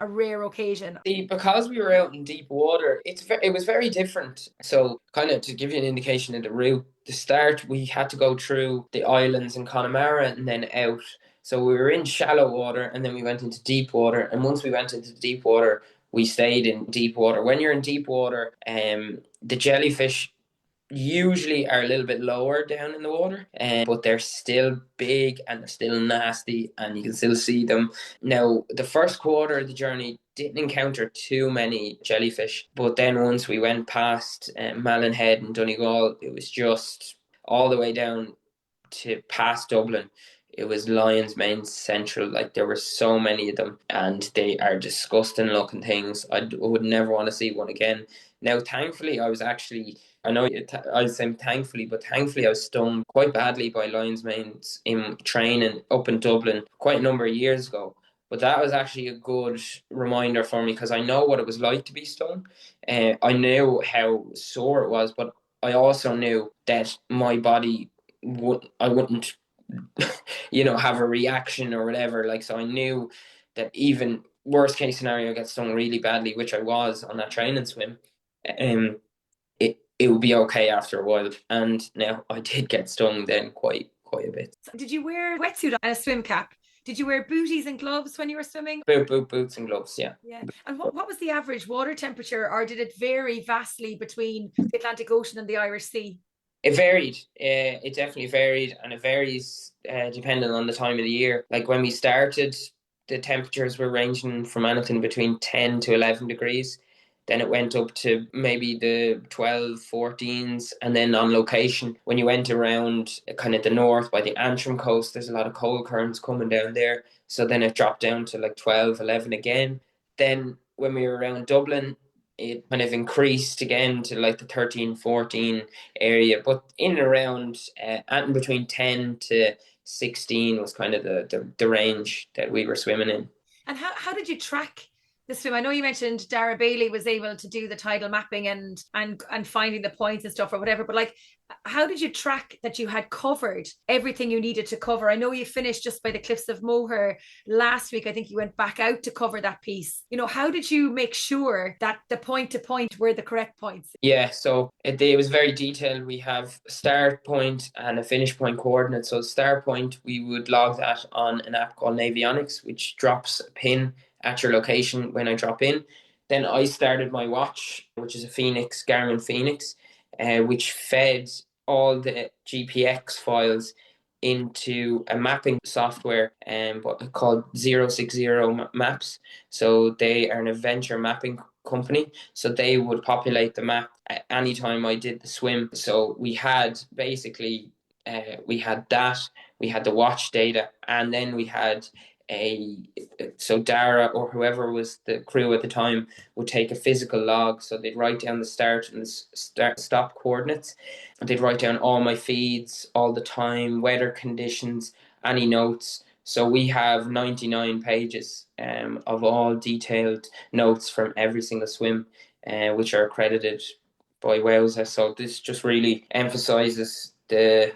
S1: a rare occasion?
S2: See, because we were out in deep water, it was very different. So, kind of to give you an indication of the route, the start we had to go through the islands in Connemara and then out. So we were in shallow water and then we went into deep water. And once we went into deep water, we stayed in deep water. When you're in deep water, the jellyfish usually are a little bit lower down in the water, but they're still big and they're still nasty and you can still see them. Now, the first quarter of the journey didn't encounter too many jellyfish, but then once we went past Malin and Donegal, it was just all the way down to past Dublin. It was lion's mane central. Like there were so many of them, and they are disgusting looking things. I would never want to see one again. Now, thankfully, I was actually I know I was saying thankfully, but thankfully I was stung quite badly by lion's manes in training up in Dublin quite a number of years ago. But that was actually a good reminder for me because I know what it was like to be stung. I knew how sore it was, but I also knew that my body I wouldn't, have a reaction or whatever. Like, so I knew that even worst case scenario, I get stung really badly, which I was on that training swim. Um, it would be okay after a while. And now I did get stung then quite a bit.
S1: So did you wear a wetsuit and a swim cap? Did you wear booties and gloves when you were swimming?
S2: Boots and gloves, yeah.
S1: Yeah. And what was the average water temperature, or did it vary vastly between the Atlantic Ocean and the Irish Sea?
S2: It varied. It definitely varied, and it varies depending on the time of the year. Like when we started, the temperatures were ranging from anything between 10 to 11 degrees. Then it went up to maybe the 12, 14s. And then on location, when you went around kind of the north by the Antrim coast, there's a lot of cold currents coming down there. So then it dropped down to like 12, 11 again. Then when we were around Dublin, it kind of increased again to like the 13, 14 area, but in and around and between 10 to 16 was kind of the range that we were swimming in.
S1: And how did you track the swim? I know you mentioned Dara Bailey was able to do the tidal mapping and finding the points and stuff or whatever, but like how did you track that you had covered everything you needed to cover? I know you finished just by the cliffs of Moher last week. I think you went back out to cover that piece. How did you make sure that the point to point were the correct points?
S2: Yeah, so it was very detailed. We have a start point and a finish point coordinate. So start point, we would log that on an app called Navionics, which drops a pin at your location when I drop in. Then I started my watch, which is a Phoenix, Garmin Phoenix, which fed all the GPX files into a mapping software called 060 Maps. So they are an adventure mapping company. So they would populate the map at any time I did the swim. So we had basically, we had that, we had the watch data, and then we had so Dara or whoever was the crew at the time would take a physical log. So they'd write down the start and the stop coordinates. They'd write down all my feeds, all the time, weather conditions, any notes. So we have 99 pages of all detailed notes from every single swim, which are accredited by Wowza. So this just really emphasizes it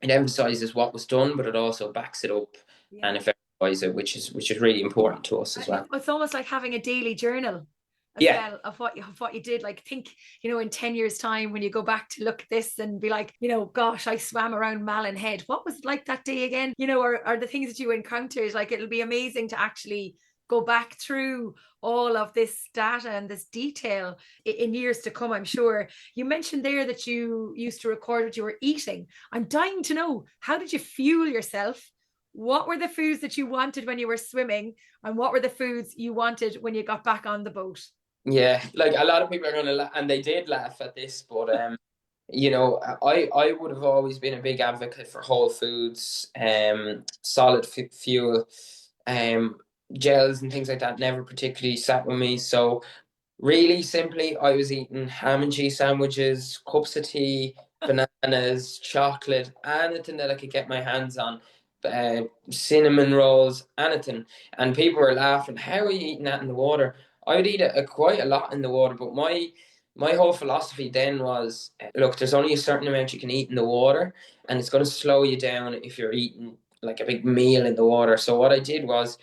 S2: emphasizes what was done, but it also backs it up
S1: Yeah.
S2: and verifies it, which is really important to us as well.
S1: It's almost like having a daily journal as
S2: Yeah.
S1: well of what you did. Like think, in 10 years time when you go back to look at this and be like, gosh, I swam around Malin Head. What was it like that day again? Or the things that you encountered, like it'll be amazing to actually go back through all of this data and this detail in years to come, I'm sure. You mentioned there that you used to record what you were eating. I'm dying to know, how did you fuel yourself? What were the foods that you wanted when you were swimming, and what were the foods you wanted when you got back on the boat?
S2: Yeah, like a lot of people are gonna and they did laugh at this, but I would have always been a big advocate for whole foods, solid fuel, um, gels and things like that never particularly sat with me. So really simply, I was eating ham and cheese sandwiches, cups of tea, bananas, chocolate, anything that I could get my hands on. Cinnamon rolls, anything. And people were laughing, how are you eating that in the water? I would eat quite a lot in the water, but my whole philosophy then was, look, there's only a certain amount you can eat in the water, and it's going to slow you down if you're eating like a big meal in the water. So what I did was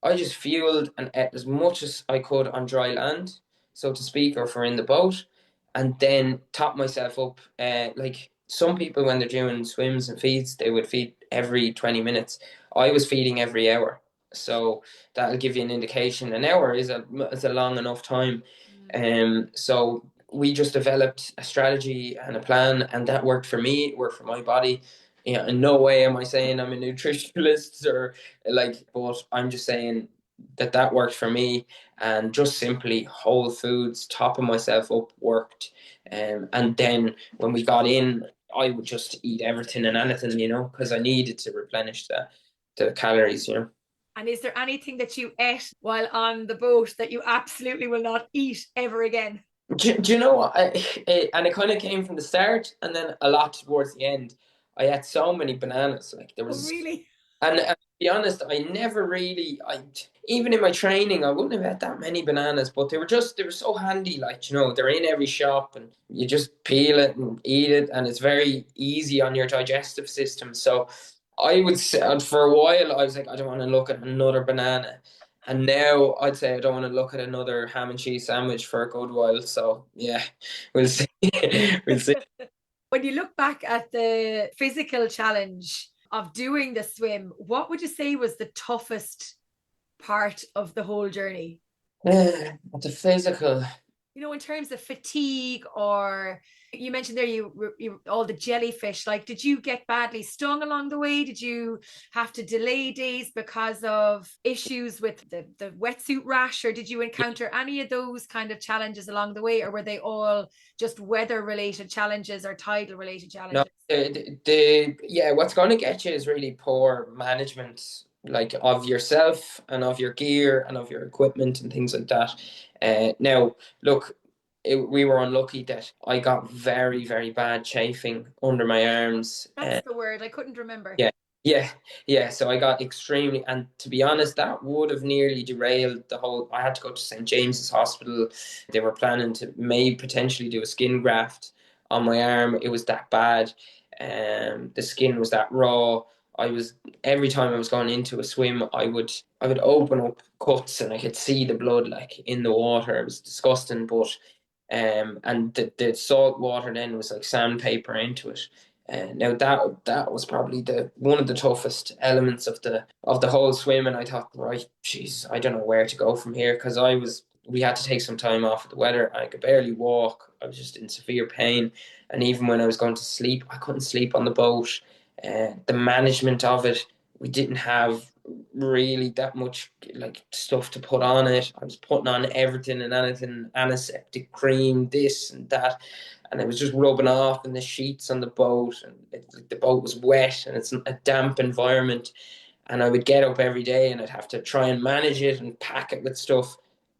S2: I just fueled and ate as much as I could on dry land, so to speak, or if we're in the boat, and then top myself up. Like some people, when they're doing swims and feeds, they would feed every 20 minutes. I was feeding every hour. So that'll give you an indication. An hour is a long enough time. So we just developed a strategy and a plan, and that worked for me, it worked for my body. In no way am I saying I'm a nutritionist or but I'm just saying that worked for me, and just simply whole foods, topping myself up worked. And then when we got in, I would just eat everything and anything, because I needed to replenish the calories.
S1: And is there anything that you ate while on the boat that you absolutely will not eat ever again?
S2: Do you know what? And it kind of came from the start, and then a lot towards the end. I had so many bananas. Like there
S1: Oh,
S2: was,
S1: really?
S2: and to be honest, I never really, even in my training, I wouldn't have had that many bananas, but they were so handy. Like, they're in every shop, and you just peel it and eat it, and it's very easy on your digestive system. So I would say, for a while, I was like, I don't want to look at another banana. And now I'd say I don't want to look at another ham and cheese sandwich for a good while. So yeah, we'll see. We'll see.
S1: When you look back at the physical challenge of doing the swim, what would you say was the toughest part of the whole journey?
S2: The physical.
S1: In terms of fatigue, or you mentioned there you all the jellyfish, like did you get badly stung along the way? Did you have to delay days because of issues with the wetsuit rash, or did you encounter any of those kind of challenges along the way, or were they all just weather related challenges or tidal related
S2: No,
S1: challenges?
S2: yeah, what's going to get you is really poor management, like of yourself and of your gear and of your equipment and things like that. Now, look, we were unlucky that I got very, very bad chafing under my arms.
S1: That's the word I couldn't remember.
S2: Yeah, yeah, yeah. So I got extremely, and to be honest, that would have nearly derailed the whole. I had to go to St. James's Hospital. They were planning to maybe potentially do a skin graft on my arm. It was that bad. The skin was that raw. I was every time I was going into a swim, I would open up cuts and I could see the blood like in the water. It was disgusting, but and the salt water then was like sandpaper into it. Now that was probably the one of the toughest elements of the whole swim, and I thought, right, jeez, I don't know where to go from here because we had to take some time off of the weather. I could barely walk. I was just in severe pain, and even when I was going to sleep, I couldn't sleep on the boat. The management of it, we didn't have really that much like stuff to put on it. I was putting on everything and anything, antiseptic cream, this and that, and it was just rubbing off in the sheets on the boat, and the boat was wet and it's a damp environment. And I would get up every day and I'd have to try and manage it and pack it with stuff,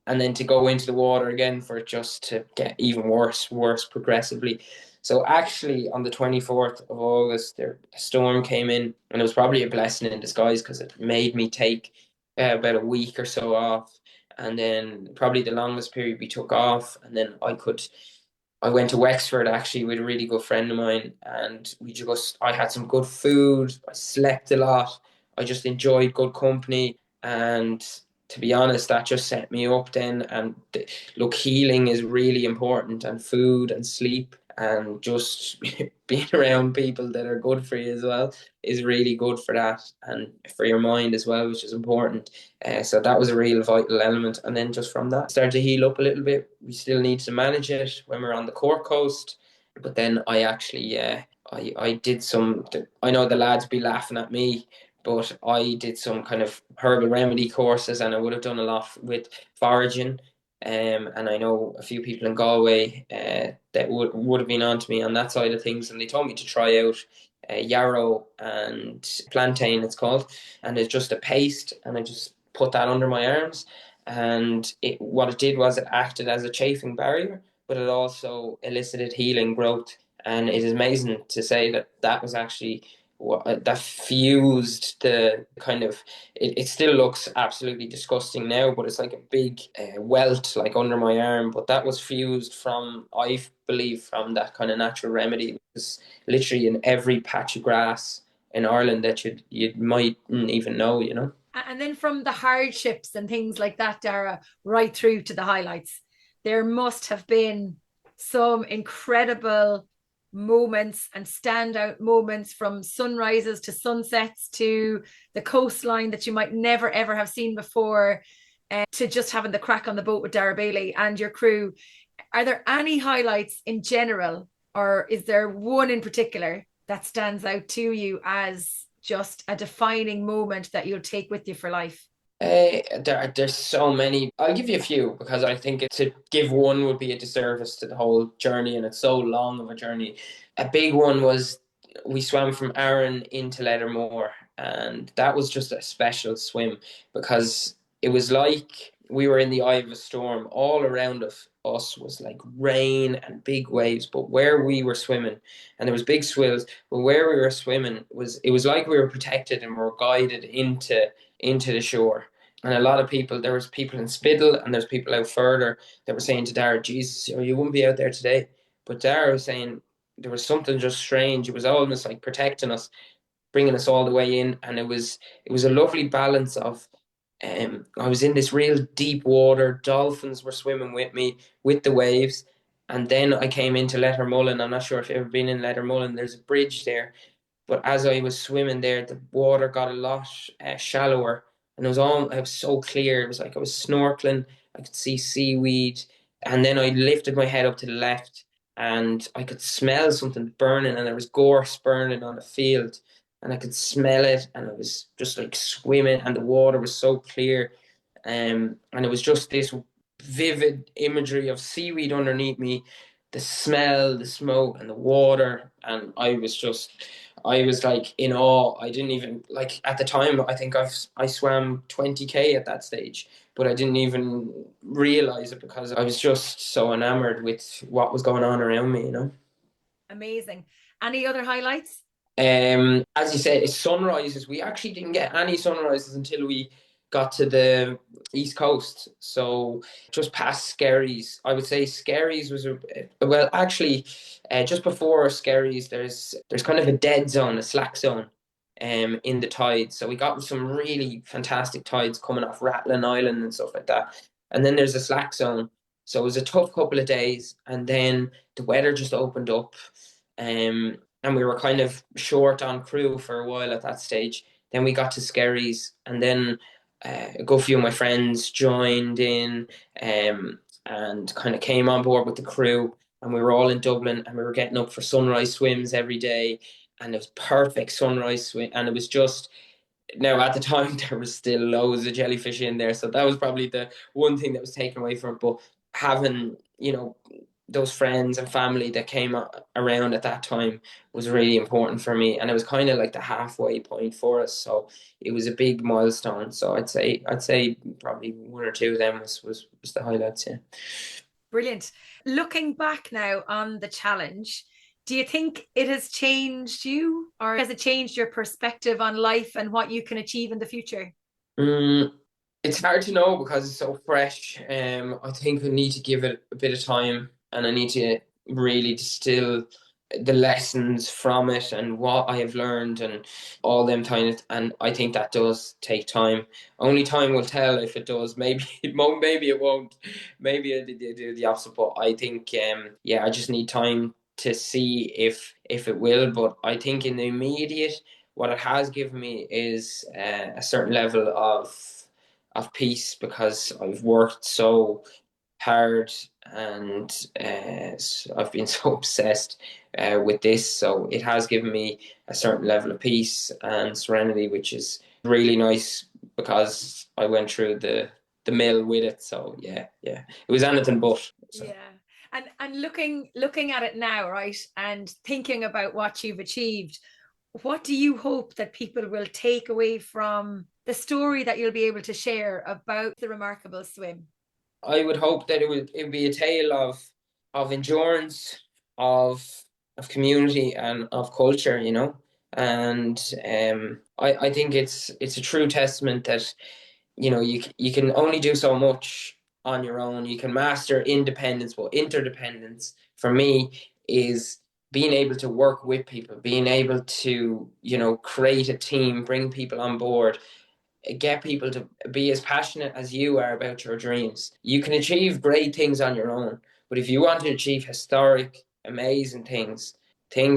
S2: and then to go into the water again for it just to get even worse progressively. So actually, on the 24th of August, a storm came in, and it was probably a blessing in disguise because it made me take about a week or so off, and then probably the longest period we took off, and then I went to Wexford actually with a really good friend of mine, and I had some good food, I slept a lot, I just enjoyed good company, and to be honest, that just set me up then. And look, healing is really important, and food and sleep and just being around people that are good for you as well is really good for that and for your mind as well, which is important. So that was a real vital element. And then just from that, started to heal up a little bit. We still need to manage it when we're on the Cork coast. But then I actually, I did some, I know the lads be laughing at me, but I did some kind of herbal remedy courses, and I would have done a lot with foraging. And I know a few people in Galway that would have been on to me on that side of things, and they told me to try out yarrow and plantain, it's called, and it's just a paste, and I just put that under my arms, and what it did was it acted as a chafing barrier, but it also elicited healing growth, and it is amazing to say that that was actually that fused the kind of it still looks absolutely disgusting now, but it's like a big welt like under my arm, but that was fused from, I believe, from that kind of natural remedy. It was literally in every patch of grass in Ireland that you mightn't even know.
S1: And then from the hardships and things like that, Dara, right through to the highlights, there must have been some incredible moments and standout moments, from sunrises to sunsets to the coastline that you might never ever have seen before, to just having the crack on the boat with Dara Bailey and your crew. Are there any highlights in general, or is there one in particular that stands out to you as just a defining moment that you'll take with you for life?
S2: There's so many. I'll give you a few because I think to give one would be a disservice to the whole journey, and it's so long of a journey. A big one was we swam from Éire into Lettermore, and that was just a special swim because it was like we were in the eye of a storm all around us. us was like rain and big waves, but where we were swimming, and there was big swells, but where we were swimming it was like we were protected and we were guided into the shore. And a lot of people, there was people in Spiddle and there's people out further that were saying to Dara, Jesus, you wouldn't be out there today. But Dara was saying there was something just strange. It was almost like protecting us, bringing us all the way in, and it was a lovely balance of I was in this real deep water. Dolphins were swimming with me with the waves, and then I came into Lettermullen. I'm not sure if you've ever been in Lettermullen. There's a bridge there, but as I was swimming there, the water got a lot shallower, and it was so clear. It was like I was snorkeling. I could see seaweed, and then I lifted my head up to the left, and I could smell something burning, and there was gorse burning on a field, and I could smell it, and it was just like swimming, and the water was so clear, and it was just this vivid imagery of seaweed underneath me, the smell, the smoke, and the water, and I was like in awe. I didn't even like at the time. I think I swam 20K at that stage, but I didn't even realize it because I was just so enamored with what was going on around me.
S1: Amazing. Any other highlights?
S2: As you said, it's sunrises. We actually didn't get any sunrises until we got to the east coast. So just past Skerries, I would say Skerries was well, actually, just before Skerries, there's kind of a dead zone, a slack zone, in the tides. So we got some really fantastic tides coming off Rattling Island and stuff like that. And then there's a slack zone. So it was a tough couple of days, and then the weather just opened up. And we were kind of short on crew for a while at that stage. Then we got to Skerries, and then a good few of my friends joined in, and kind of came on board with the crew. And we were all in Dublin, and we were getting up for sunrise swims every day, and it was perfect sunrise swim. And it was just now at the time there was still loads of jellyfish in there, so that was probably the one thing that was taken away from it. But having those friends and family that came around at that time was really important for me, and it was kind of like the halfway point for us. So it was a big milestone. So I'd say probably one or two of them was the highlights. Yeah.
S1: Brilliant. Looking back now on the challenge, do you think it has changed you, or has it changed your perspective on life and what you can achieve in the future?
S2: Mm, it's hard to know because it's so fresh. I think I need to give it a bit of time, and I need to really distill the lessons from it and what I have learned and all them kind of. And I think that does take time. Only time will tell if it does. Maybe it won't. Maybe it won't. Maybe I do the opposite. But I think, yeah, I just need time to see if it will. But I think in the immediate, what it has given me is a certain level of peace because I've worked so hard, and I've been so obsessed with this. So it has given me a certain level of peace and serenity, which is really nice because I went through the mill with it. So yeah, it was anything but. So.
S1: Yeah. And looking at it now, right, and thinking about what you've achieved, what do you hope that people will take away from the story that you'll be able to share about the remarkable swim?
S2: I would hope that it would be a tale of endurance, of community, and of culture, And I think it's a true testament that you can only do so much on your own. You can master independence, but interdependence for me is being able to work with people, being able to create a team, bring people on board, get people to be as passionate as you are about your dreams. You can achieve great things on your own, but if you want to achieve historic, amazing things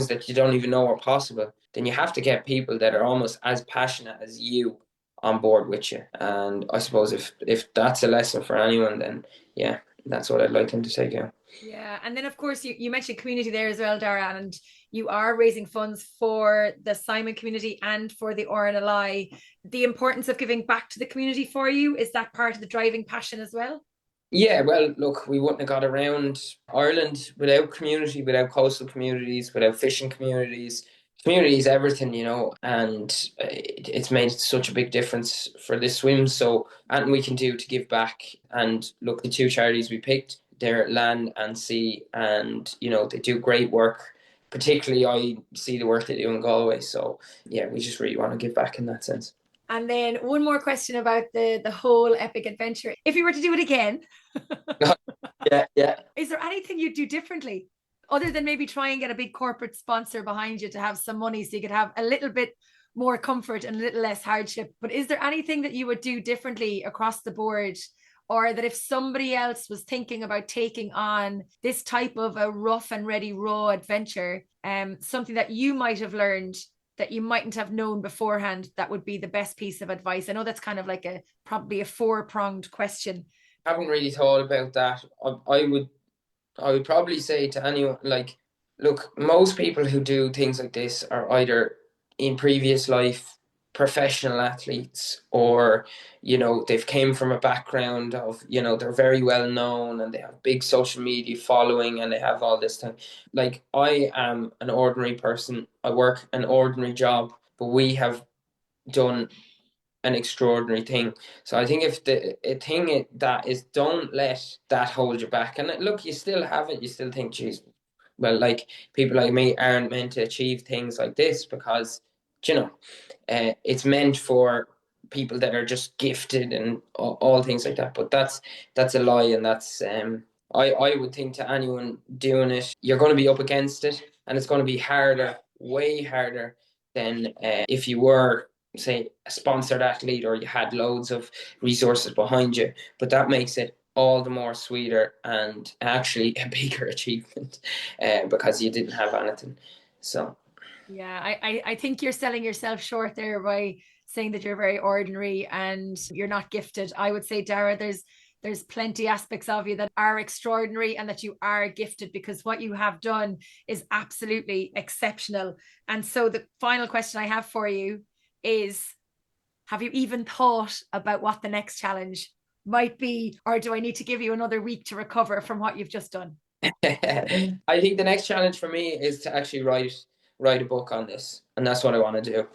S2: that you don't even know are possible, then you have to get people that are almost as passionate as you on board with you. And I suppose if that's a lesson for anyone, then yeah, that's what I'd like them to take out.
S1: Yeah, and then of course you mentioned community there as well, Dara, and you are raising funds for the Simon community and for the RNLI. The importance of giving back to the community for you, is that part of the driving passion as well?
S2: Yeah, well, look, we wouldn't have got around Ireland without community, without coastal communities, without fishing communities. Community is everything, and it's made such a big difference for this swim. So, anything we can do to give back. And look, the two charities we picked, their land and sea, and they do great work. Particularly, I see the work they do in Galway. So yeah, we just really want to give back in that sense.
S1: And then one more question about the whole epic adventure. If you were to do it again,
S2: yeah.
S1: Is there anything you'd do differently? Other than maybe try and get a big corporate sponsor behind you to have some money so you could have a little bit more comfort and a little less hardship. But is there anything that you would do differently across the board? Or that if somebody else was thinking about taking on this type of a rough and ready raw adventure, something that you might have learned that you mightn't have known beforehand, that would be the best piece of advice? I know that's kind of like probably a 4-pronged question.
S2: I haven't really thought about that. I would probably say to anyone, like, look, most people who do things like this are either in previous life professional athletes, or they've came from a background of they're very well known and they have big social media following and they have all this thing. Like, I am an ordinary person. I work an ordinary job, but we have done an extraordinary thing. So I think if that is, don't let that hold you back. And look, you still have it. You still think, geez, well, like, people like me aren't meant to achieve things like this, because it's meant for people that are just gifted and all things like that. But that's a lie, and that's I would think to anyone doing it, you're going to be up against it, and it's going to be harder, way harder than if you were, say, a sponsored athlete or you had loads of resources behind you. But that makes it all the more sweeter and actually a bigger achievement because you didn't have anything. So
S1: yeah, I think you're selling yourself short there by saying that you're very ordinary and you're not gifted. I would say, Dara, there's plenty aspects of you that are extraordinary and that you are gifted, because what you have done is absolutely exceptional. And so the final question I have for you is, have you even thought about what the next challenge might be, or do I need to give you another week to recover from what you've just done?
S2: I think the next challenge for me is to actually write a book on this, and that's what I want to do.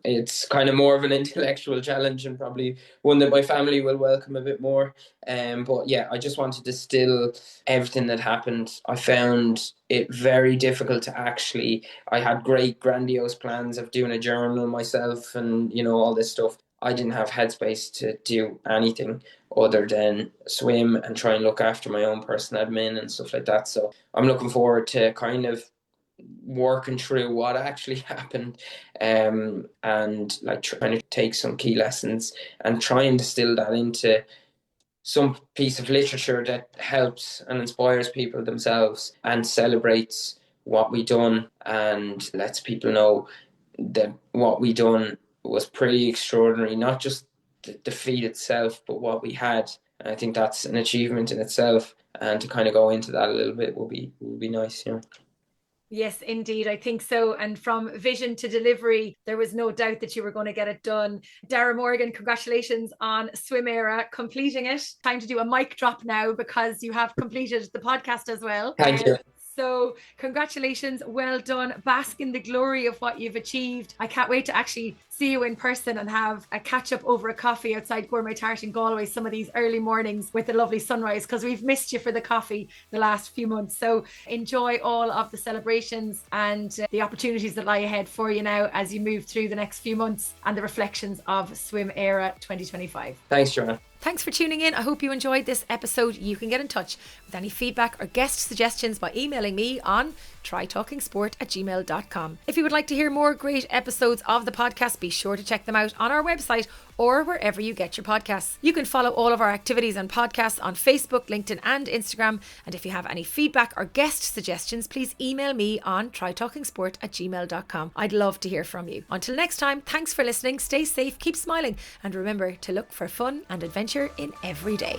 S2: It's kind of more of an intellectual challenge, and probably one that my family will welcome a bit more. But yeah, I just want to distill everything that happened. I found it very difficult to actually. I had great grandiose plans of doing a journal myself, and all this stuff. I didn't have headspace to do anything other than swim and try and look after my own personal admin and stuff like that. So I'm looking forward to kind of working through what actually happened, and like trying to take some key lessons and try and distill that into some piece of literature that helps and inspires people themselves and celebrates what we done and lets people know that what we done was pretty extraordinary, not just the feat itself, but what we had. And I think that's an achievement in itself, and to kind of go into that a little bit will be nice.
S1: Yes, indeed. I think so. And from vision to delivery, there was no doubt that you were going to get it done. Daragh Morgan, congratulations on Swim Éire, completing it. Time to do a mic drop now, because you have completed the podcast as well.
S2: Thank you.
S1: So congratulations, well done. Bask in the glory of what you've achieved. I can't wait to actually see you in person and have a catch up over a coffee outside Gourmet Tart in Galway some of these early mornings with the lovely sunrise, because we've missed you for the coffee the last few months. So enjoy all of the celebrations and the opportunities that lie ahead for you now as you move through the next few months and the reflections of Swim Éire 2025.
S2: Thanks, Joanne.
S1: Thanks for tuning in. I hope you enjoyed this episode. You can get in touch with any feedback or guest suggestions by emailing me on trytalkingsport@gmail.com. If you would like to hear more great episodes of the podcast, be sure to check them out on our website or wherever you get your podcasts. You can follow all of our activities and podcasts on Facebook, LinkedIn and Instagram. And if you have any feedback or guest suggestions, please email me on trytalkingsport@gmail.com. I'd love to hear from you. Until next time, thanks for listening. Stay safe, keep smiling, and remember to look for fun and adventure in every day.